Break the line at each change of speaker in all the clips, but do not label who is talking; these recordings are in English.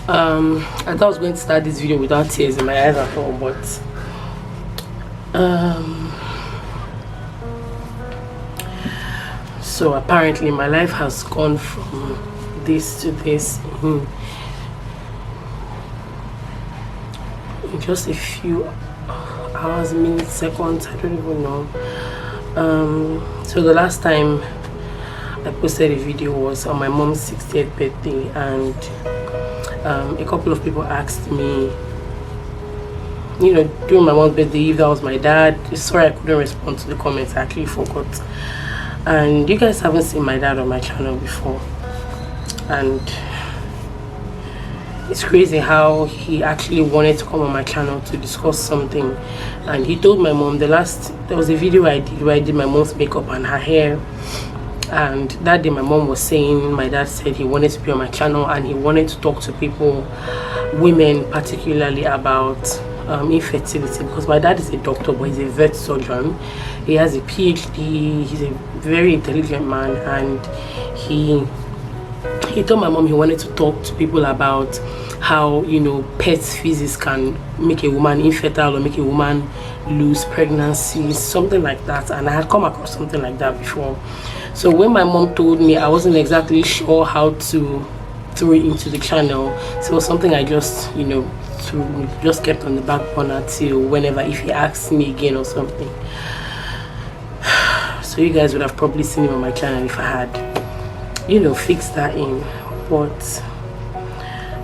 I thought I was going to start this video without tears in my eyes at all, but so apparently my life has gone from this to this in just a few hours, minutes, seconds, I don't even know. So the last time I posted a video was on my mom's 60th birthday, and a couple of people asked me, you know, during my mom's birthday, if that was my dad. Sorry I couldn't respond to the comments, I actually forgot. And you guys haven't seen my dad on my channel before, and it's crazy how he actually wanted to come on my channel to discuss something. And he told my mom, there was a video I did where I did my mom's makeup and her hair, and that day my mom was saying my dad said he wanted to be on my channel and he wanted to talk to people, women particularly, about infertility, because my dad is a doctor, but he's a vet surgeon. He has a PhD, he's a very intelligent man, and he told my mom he wanted to talk to people about how, you know, pet physics can make a woman infertile or make a woman lose pregnancy, something like that. And I had come across something like that before. So when my mom told me, I wasn't exactly sure how to throw it into the channel. So it was something I just, you know, just kept on the back burner till whenever, if he asks me again or something. So you guys would have probably seen him on my channel if I had, you know, fixed that in. But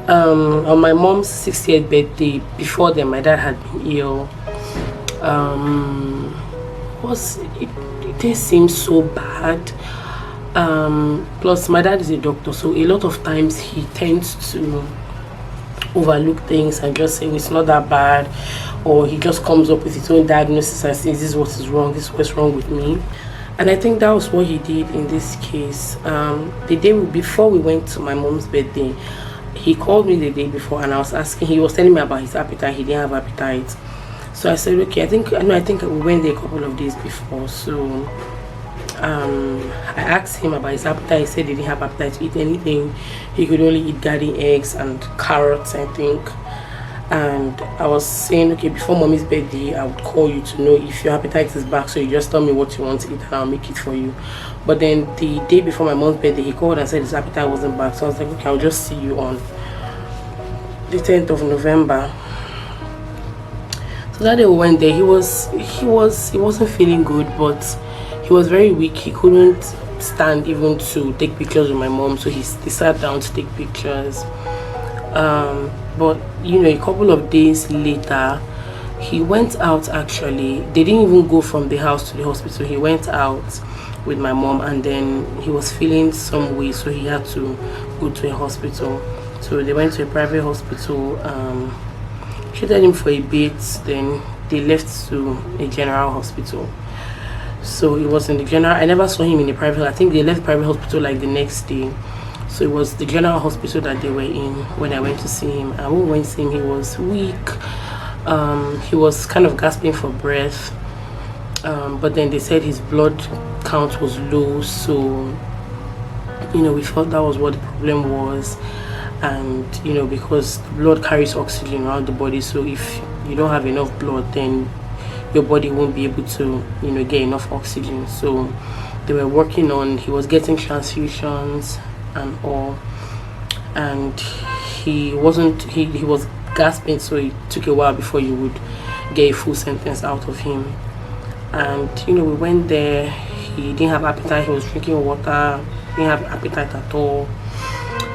on my mom's 60th birthday, before then my dad had been ill. It didn't seem so bad. Plus my dad is a doctor, so a lot of times he tends to overlook things and just say it's not that bad, or he just comes up with his own diagnosis and says this is what is wrong, this is what's wrong with me. And I think that was what he did in this case. The day before we went to my mom's birthday, he called me the day before, and I was asking, he was telling me about his appetite. He didn't have appetite. So I said, okay, I think we went there a couple of days before. So I asked him about his appetite. He said he didn't have appetite to eat anything. He could only eat garden eggs and carrots, I think. And I was saying, okay, before mommy's birthday, I would call you to know if your appetite is back, so you just tell me what you want to eat and I'll make it for you. But then the day before my mom's birthday, he called and said his appetite wasn't back. So I was like, okay, I'll just see you on the 10th of November. So that day we went there. He wasn't feeling good, but he was very weak. He couldn't stand even to take pictures with my mom, so he sat down to take pictures. But you know, a couple of days later he went out. Actually, they didn't even go from the house to the hospital. He went out with my mom, and then he was feeling some way, so he had to go to a hospital. So they went to a private hospital, treated him for a bit, then they left to a general hospital. So it was in the general, I never saw him in the private. I think they left the private hospital like the next day. So it was the general hospital that they were in when I went to see him. And when we went to see him, he was weak. He was kind of gasping for breath. But then they said his blood count was low. So, you know, we thought that was what the problem was. And, you know, because blood carries oxygen around the body. So if you don't have enough blood, then your body won't be able to, you know, get enough oxygen. So they were working on, he was getting transfusions and all, and he was gasping, so it took a while before you would get a full sentence out of him. And you know, we went there, he didn't have appetite, he was drinking water, didn't have appetite at all.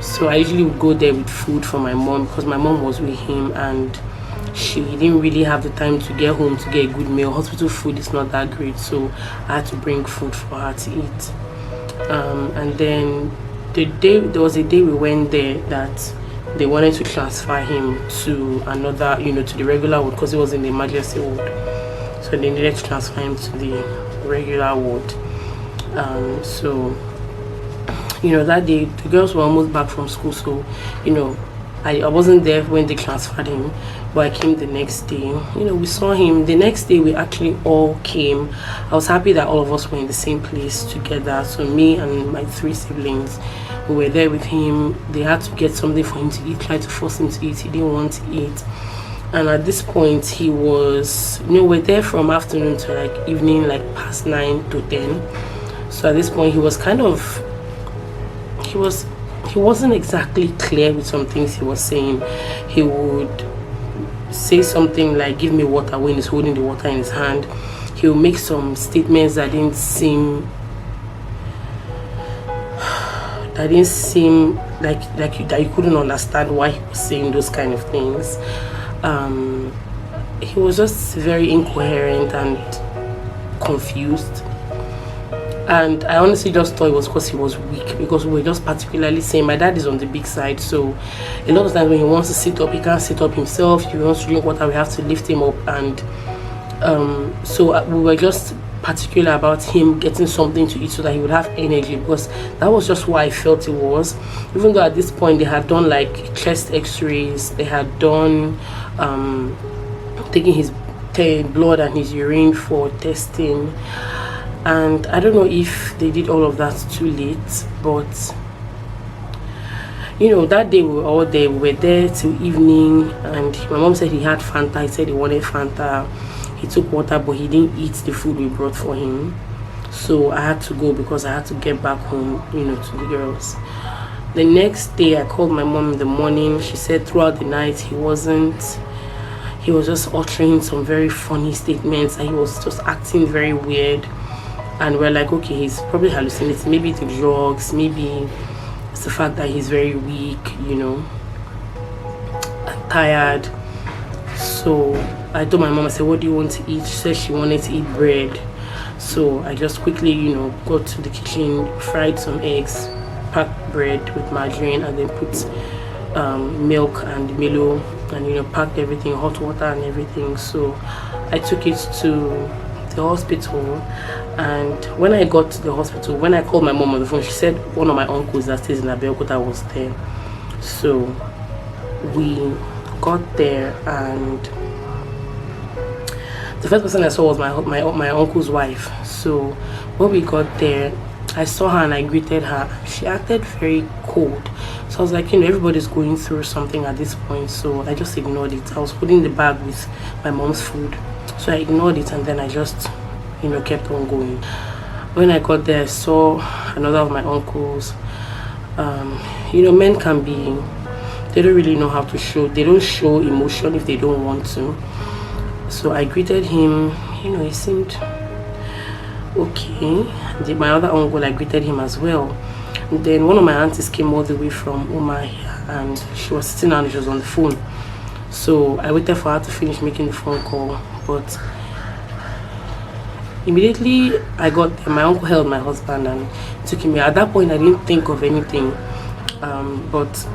So I usually would go there with food for my mom, because my mom was with him and she didn't really have the time to get home to get a good meal. Hospital food is not that great, so I had to bring food for her to eat. And then there was a day we went there that they wanted to transfer him to another, you know, to the regular ward, because he was in the emergency ward. So they needed to transfer him to the regular ward. So, you know, that day the girls were almost back from school, so, you know, I wasn't there when they transferred him. but I came the next day. We saw him the next day. We actually all came. I was happy that all of us were in the same place together. So me and my 3 siblings, we were there with him. They had to get something for him to eat, tried to force him to eat. He didn't want to eat. And at this point, he was, we're there from afternoon to like evening, like past 9 to 10. So at this point, he was kind of, he wasn't exactly clear with some things he was saying. He would say something like, give me water, when he's holding the water in his hand. He would make some statements that didn't seem like that you couldn't understand why he was saying those kind of things. He was just very incoherent and confused, and I honestly just thought it was because he was weak, because we were just particularly saying my dad is on the big side, so a lot of times when he wants to sit up, he can't sit up himself. If he wants to drink water, we have to lift him up, and so we were just particular about him getting something to eat so that he would have energy, because that was just what I felt it was. Even though at this point they had done like chest x-rays, they had done taking his blood and his urine for testing, and I don't know if they did all of that too late, but that day we were all there. We were there till evening, and my mom said he had Fanta. He said he wanted Fanta. He took water, but he didn't eat the food we brought for him. So I had to go because I had to get back home, to the girls. The next day, I called my mom in the morning. She said throughout the night, he was just uttering some very funny statements, and he was just acting very weird. And we're like, okay, he's probably hallucinating. Maybe the drugs, maybe it's the fact that he's very weak, and tired. So I told my mom, I said, what do you want to eat? She said she wanted to eat bread. So I just quickly, got to the kitchen, fried some eggs, packed bread with margarine, and then put milk and Milo, and packed everything, hot water and everything. So I took it to the hospital, and when I got to the hospital, when I called my mom on the phone, she said one of my uncles that stays in Abeokuta was there. So we got there, and the first person I saw was my uncle's wife. So when we got there, I saw her and I greeted her. She acted very cold. So I was like, everybody's going through something at this point. So I just ignored it. I was holding the bag with my mom's food. So I ignored it, and then I just, kept on going. When I got there, I saw another of my uncles. Men can be, they don't really know how to show. They don't show emotion if they don't want to. So I greeted him. He seemed okay. My other uncle, I greeted him as well. And then one of my aunties came all the way from Oma here, and she was sitting down and she was on the phone. So I waited for her to finish making the phone call, but immediately I got there, my uncle held my husband and took him. At that point I didn't think of anything, but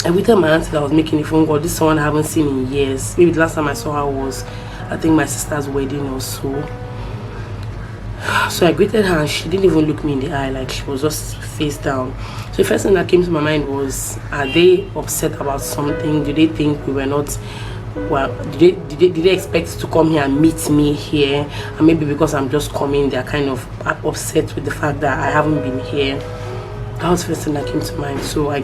I waited my auntie that was making the phone call. This is someone I haven't seen in years. Maybe the last time I saw her was, I think, my sister's wedding or so. So I greeted her, and she didn't even look me in the eye, like she was just face down. So the first thing that came to my mind was, are they upset about something? Do they think we were not, well, did they expect to come here and meet me here? And maybe because I'm just coming, they're kind of upset with the fact that I haven't been here. That was the first thing that came to mind. So I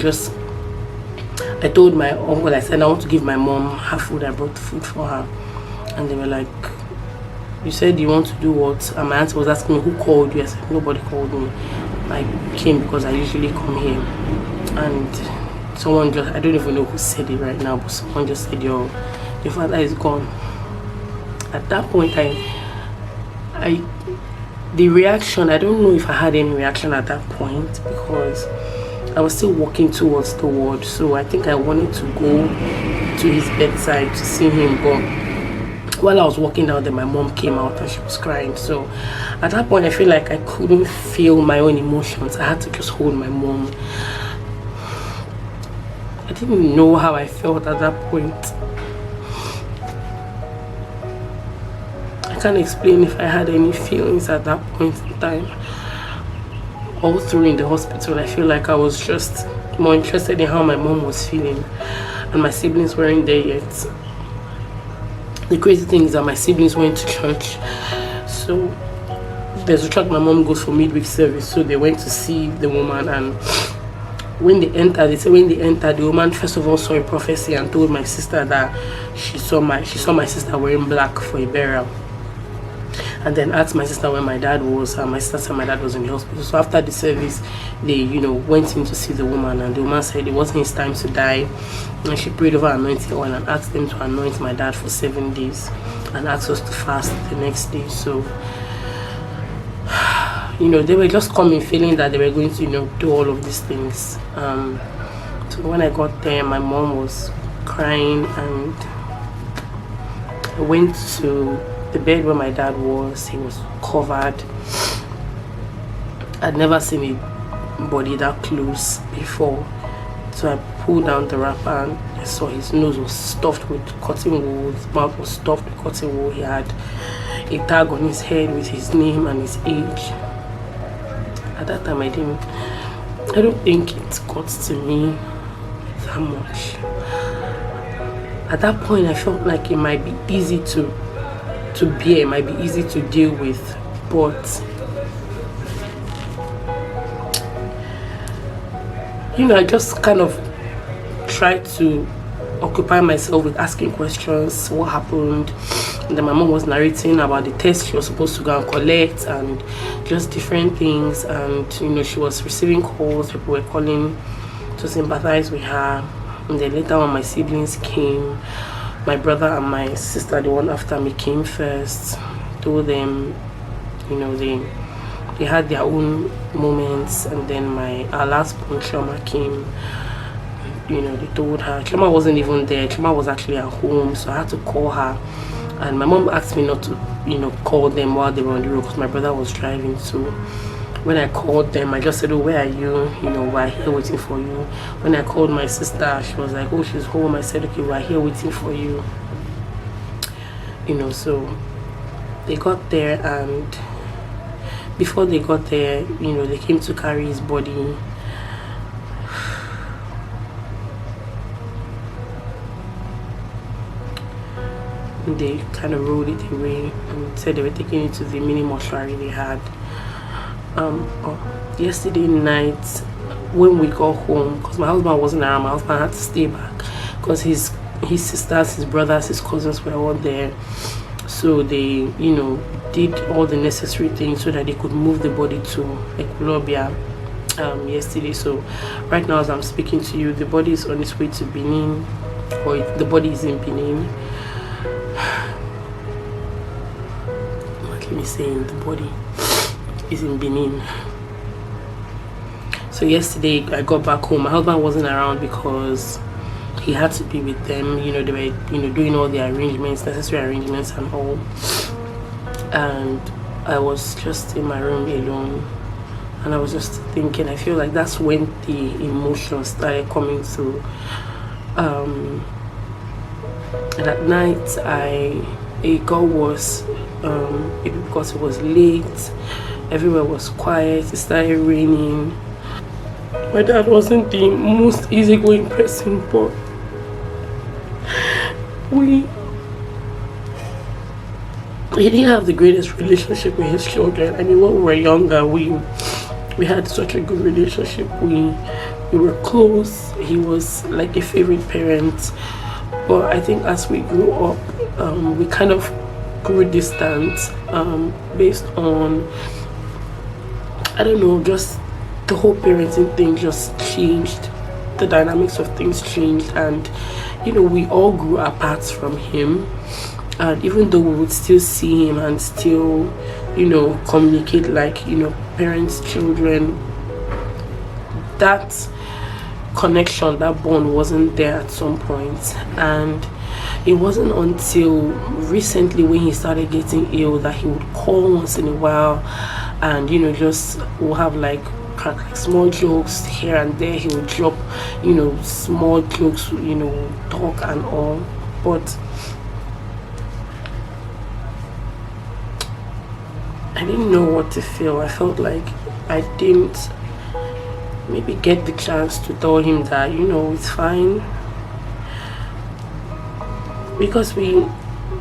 told my uncle, I said I want to give my mom her food. I brought food for her, and they were like, you said you want to do what? And my auntie was asking me, who called you? I said, nobody called me. I came because I usually come here. And someone just, I don't even know who said it right now, but someone just said, your father is gone. At that point, the reaction, I don't know if I had any reaction at that point, because I was still walking towards the ward. So I think I wanted to go to his bedside to see him, but while I was walking down there, my mom came out and she was crying. So at that point, I feel like I couldn't feel my own emotions. I had to just hold my mom. I didn't know how I felt at that point. I can't explain if I had any feelings at that point in time. All through in the hospital, I feel like I was just more interested in how my mom was feeling, and my siblings weren't there yet. The crazy thing is that my siblings went to church, so there's a church my mom goes for midweek service, so they went to see the woman. And when they entered, they said when they entered, the woman first of all saw a prophecy and told my sister that she saw my sister wearing black for a burial, and then asked my sister where my dad was, and my sister said my dad was in the hospital. So after the service, they went in to see the woman, and the woman said it wasn't his time to die, and she prayed over anointing oil and asked them to anoint my dad for 7 days and asked us to fast the next day. So they were just coming feeling that they were going to do all of these things. So when I got there, my mom was crying, and I went to the bed where my dad was. He was covered. I'd never seen a body that close before, so I pulled down the wrapper and I saw his nose was stuffed with cotton wool, his mouth was stuffed with cotton wool. He had a tag on his head with his name and his age. At that time, I don't think it got to me that much. At that point, I felt like it might be easy to bear, it might be easy to deal with, but I just kind of tried to occupy myself with asking questions. What happened? And then my mom was narrating about the test she was supposed to go and collect and just different things. And she was receiving calls, people were calling to sympathize with her. And then later on, my siblings came. My brother and my sister, the one after me, came first. Told them, they had their own moments. And then our last born Chioma came. They told her. Chioma wasn't even there. Chioma was actually at home, so I had to call her. And my mom asked me not to, call them while they were on the road because my brother was driving. So when I called them, I just said, "Oh, where are you? We're here waiting for you." When I called my sister, she was like, "Oh, she's home." I said, "Okay, we're here waiting for you." So they got there, and before they got there, they came to carry his body. They kind of rolled it away and said they were taking it to the mini mortuary they had. Yesterday night when we got home, because my husband wasn't around, my husband had to stay back because his sisters, his brothers, his cousins were all there. So they did all the necessary things so that they could move the body to Ekulobia yesterday. So right now as I'm speaking to you, the body is on its way to Benin, or the body is in Benin. Let me say the body is in Benin. So yesterday I got back home. My husband wasn't around because he had to be with them. They were doing all the arrangements, necessary arrangements and all. And I was just in my room alone, and I was just thinking. I feel like that's when the emotions started coming through. And at night it got worse. Because it was late, everywhere was quiet, it started raining. My dad wasn't the most easygoing person, but he didn't have the greatest relationship with his children. I mean, when we were younger, we had such a good relationship. We were close. He was like a favorite parent. But I think as we grew up, we kind of grew distant based on, I don't know, just the whole parenting thing just changed. The dynamics of things changed, and we all grew apart from him. And even though we would still see him and still communicate like parents, children, that connection, that bond wasn't there at some point. And it wasn't until recently when he started getting ill that he would call once in a while, and just we'll have like small jokes here and there. He would drop small jokes, talk and all. But I didn't know what to feel. I felt like I didn't maybe get the chance to tell him that it's fine, because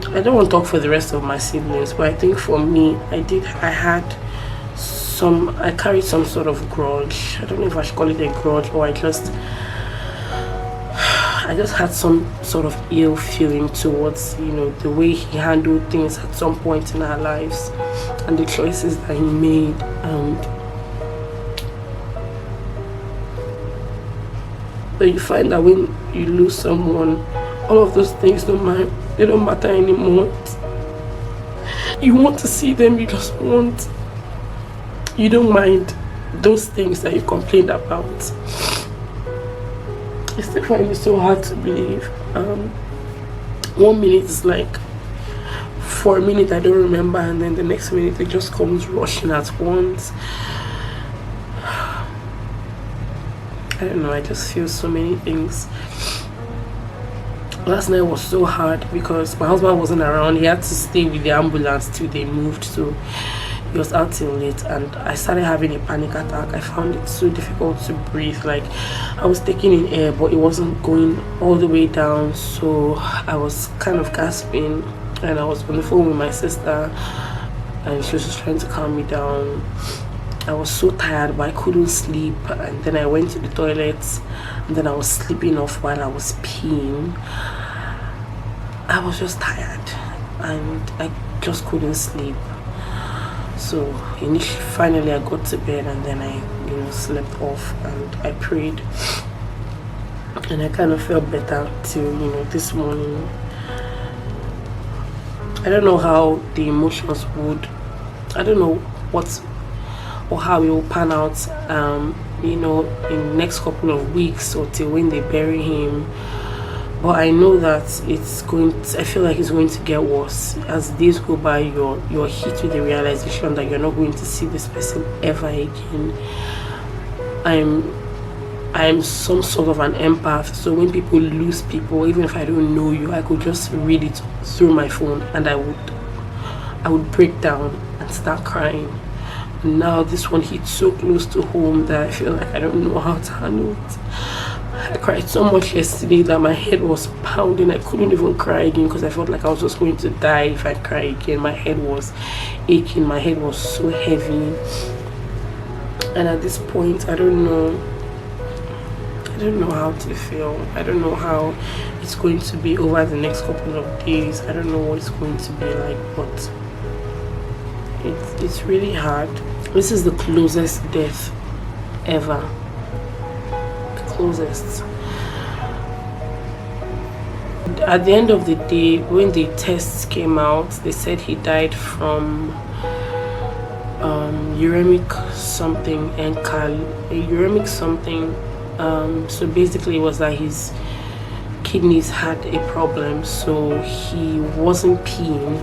I don't want to talk for the rest of my siblings, but I think for me, I carried some sort of grudge. I don't know if I should call it a grudge, or I just had some sort of ill feeling towards, the way he handled things at some point in our lives and the choices that he made. But you find that when you lose someone, all of those things don't matter anymore. You want to see them, you don't mind those things that you complained about. I still find it so hard to believe. 1 minute is like, for a minute I don't remember, and then the next minute it just comes rushing at once. I don't know, I just feel so many things. Last night was so hard because my husband wasn't around. He had to stay with the ambulance till they moved, so he was out till late, and I started having a panic attack. I found it so difficult to breathe. Like, I was taking in air, but it wasn't going all the way down, so I was kind of gasping, and I was on the phone with my sister, and she was just trying to calm me down. I was so tired, but I couldn't sleep, and then I went to the toilet, and then I was sleeping off while I was peeing. I was just tired, and I just couldn't sleep. So finally I got to bed, and then I slept off, and I prayed, and I kind of felt better till this morning. I don't know how the emotions would, I don't know what or how it will pan out in the next couple of weeks or till when they bury him. But I know that I feel like it's going to get worse. As days go by, you're hit with the realization that you're not going to see this person ever again. I'm some sort of an empath, so when people lose people, even if I don't know you, I could just read it through my phone, and I would break down and start crying. And now this one hit so close to home that I feel like I don't know how to handle it. I cried so much yesterday that my head was pounding. I couldn't even cry again because I felt like I was just going to die if I cry again. My head was aching. My head was so heavy. And at this point, I don't know how to feel. I don't know how it's going to be over the next couple of days. I don't know what it's going to be like, but it's really hard. This is the closest death ever. The closest. At the end of the day, when the tests came out, they said he died from uremic something and uremic something. So basically it was that his kidneys had a problem, so he wasn't peeing,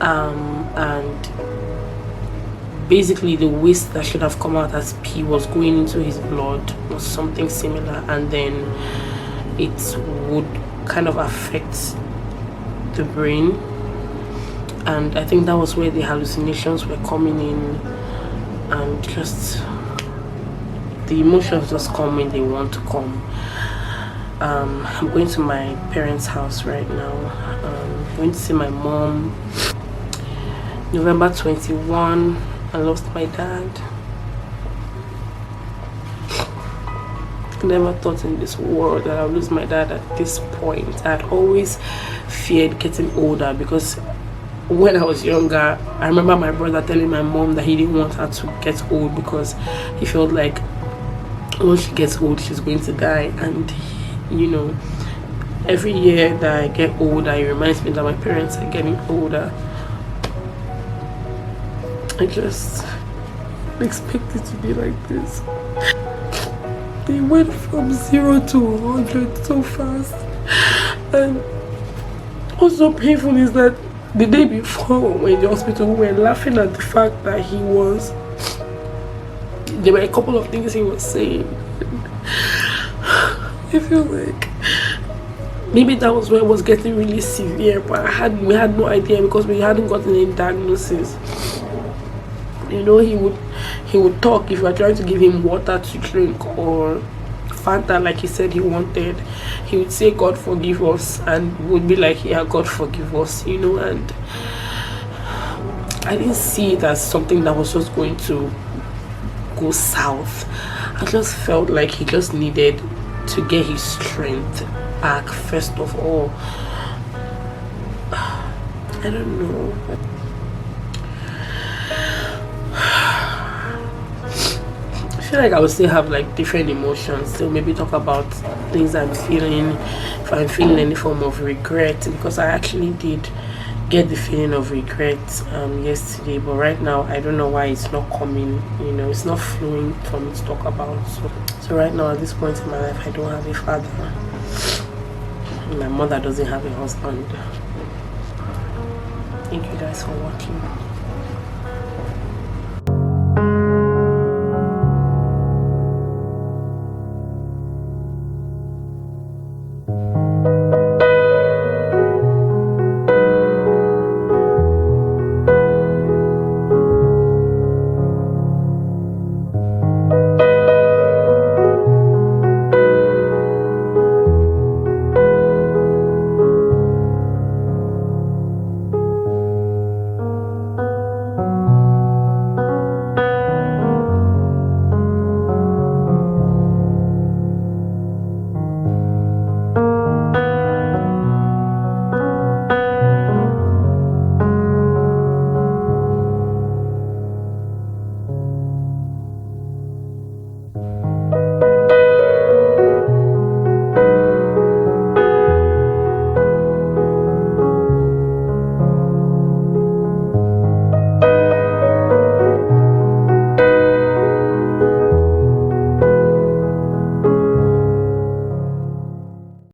and basically the waste that should have come out as pee was going into his blood or something similar, and then it would kind of affect the brain, and I think that was where the hallucinations were coming in, and just the emotions just come when they want to come. I'm going to my parents' house right now. I'm going to see my mom. November 21, I lost my dad. I never thought in this world that I would lose my dad at this point. I had always feared getting older because when I was younger, I remember my brother telling my mom that he didn't want her to get old because he felt like once she gets old, she's going to die. And every year that I get older, it reminds me that my parents are getting older. I just expect it to be like this. They went from 0 to 100 so fast. And what's so painful is that the day before we were in the hospital, we were laughing at the fact that there were a couple of things he was saying. I feel like maybe that was where it was getting really severe, but we had no idea because we hadn't gotten any diagnosis. He would talk if you are trying to give him water to drink or Fanta like he said he wanted, he would say God forgive us, and would be like, yeah, God forgive us, you know. And I didn't see it as something that was just going to go south. I just felt like he just needed to get his strength back first of all. I don't know. I feel like I would still have like different emotions, still maybe talk about things I'm feeling, if I'm feeling any form of regret, because I actually did get the feeling of regret yesterday, but right now I don't know why it's not coming, you know, it's not flowing for me to talk about. So right now at this point in my life, I don't have a father, my mother doesn't have a husband. Thank you guys for watching.